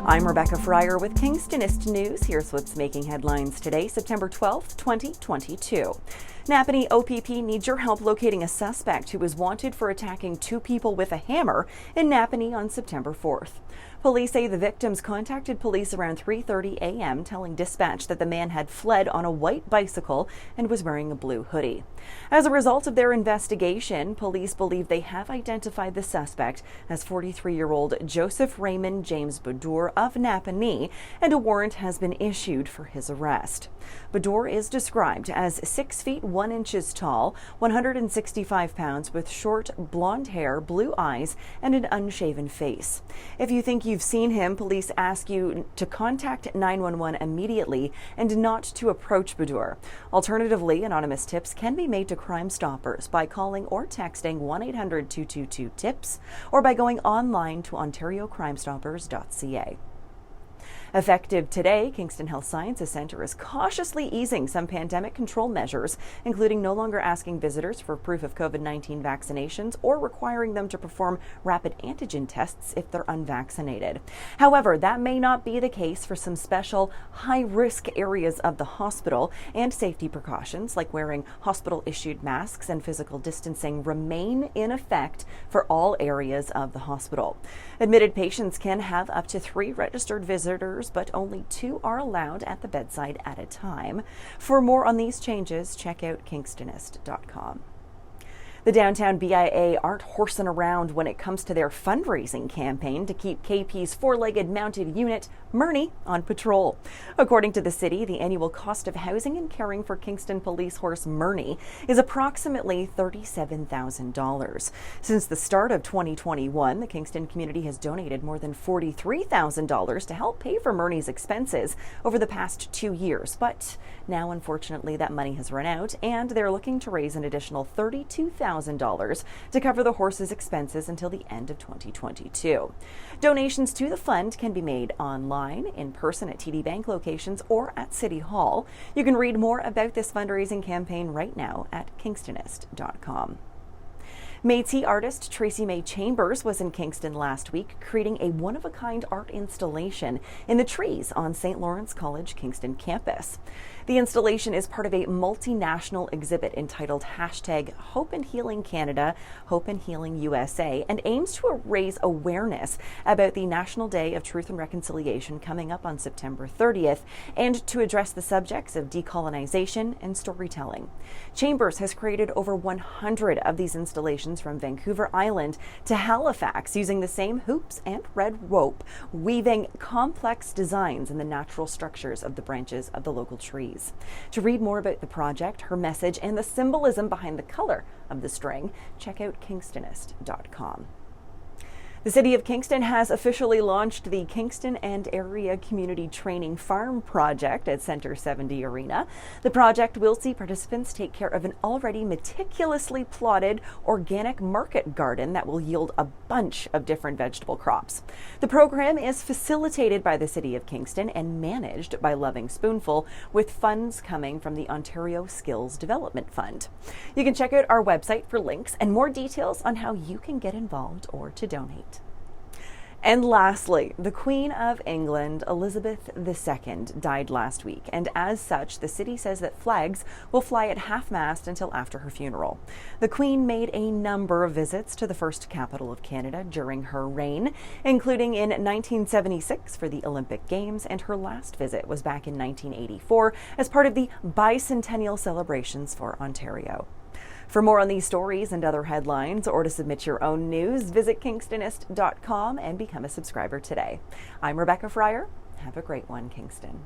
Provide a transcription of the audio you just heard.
I'm Rebecca Fryer with Kingstonist News. Here's what's making headlines today, September 12th, 2022. Nappanee OPP needs your help locating a suspect who was wanted for attacking two people with a hammer in Nappanee on September 4th. Police say the victims contacted police around 3:30 a.m. telling dispatch that the man had fled on a white bicycle and was wearing a blue hoodie. As a result of their investigation, police believe they have identified the suspect as 43-year-old Joseph Raymond James Badur of Nappanee, and a warrant has been issued for his arrest. Badur is described as 6 feet 1 inches tall, 165 pounds, with short blonde hair, blue eyes, and an unshaven face. If you think you've seen him, police ask you to contact 911 immediately and not to approach Badur. Alternatively, anonymous tips can be made to Crime Stoppers by calling or texting 1-800-222-TIPS or by going online to ontariocrimestoppers.ca. Effective today, Kingston Health Sciences Centre is cautiously easing some pandemic control measures, including no longer asking visitors for proof of COVID-19 vaccinations or requiring them to perform rapid antigen tests if they're unvaccinated. However, that may not be the case for some special high-risk areas of the hospital, and safety precautions like wearing hospital-issued masks and physical distancing remain in effect for all areas of the hospital. Admitted patients can have up to 3 registered visitors, but only 2 are allowed at the bedside at a time. For more on these changes, check out Kingstonist.com. The downtown BIA aren't horsing around when it comes to their fundraising campaign to keep KP's four-legged mounted unit, Murney, on patrol. According to the city, the annual cost of housing and caring for Kingston police horse Murney is approximately $37,000. Since the start of 2021, the Kingston community has donated more than $43,000 to help pay for Murney's expenses over the past 2 years. But now, unfortunately, that money has run out, and they're looking to raise an additional $32,000 to cover the horse's expenses until the end of 2022. Donations to the fund can be made online, in person at TD Bank locations, or at City Hall. You can read more about this fundraising campaign right now at Kingstonist.com. Métis artist Tracy May Chambers was in Kingston last week, creating a one-of-a-kind art installation in the trees on St. Lawrence College Kingston campus. The installation is part of a multinational exhibit entitled #Hope and Healing Canada, Hope and Healing USA, and aims to raise awareness about the National Day of Truth and Reconciliation coming up on September 30th, and to address the subjects of decolonization and storytelling. Chambers has created over 100 of these installations from Vancouver Island to Halifax using the same hoops and red rope, weaving complex designs in the natural structures of the branches of the local trees. To read more about the project, her message, and the symbolism behind the color of the string, check out Kingstonist.com. The City of Kingston has officially launched the Kingston and Area Community Training Farm Project at Centre 70 Arena. The project will see participants take care of an already meticulously plotted organic market garden that will yield a bunch of different vegetable crops. The program is facilitated by the City of Kingston and managed by Loving Spoonful, with funds coming from the Ontario Skills Development Fund. You can check out our website for links and more details on how you can get involved or to donate. And lastly, the Queen of England, Elizabeth II, died last week, and as such, the city says that flags will fly at half-mast until after her funeral. The Queen made a number of visits to the first capital of Canada during her reign, including in 1976 for the Olympic Games, and her last visit was back in 1984 as part of the bicentennial celebrations for Ontario. For more on these stories and other headlines, or to submit your own news, visit Kingstonist.com and become a subscriber today. I'm Rebecca Fryer. Have a great one, Kingston.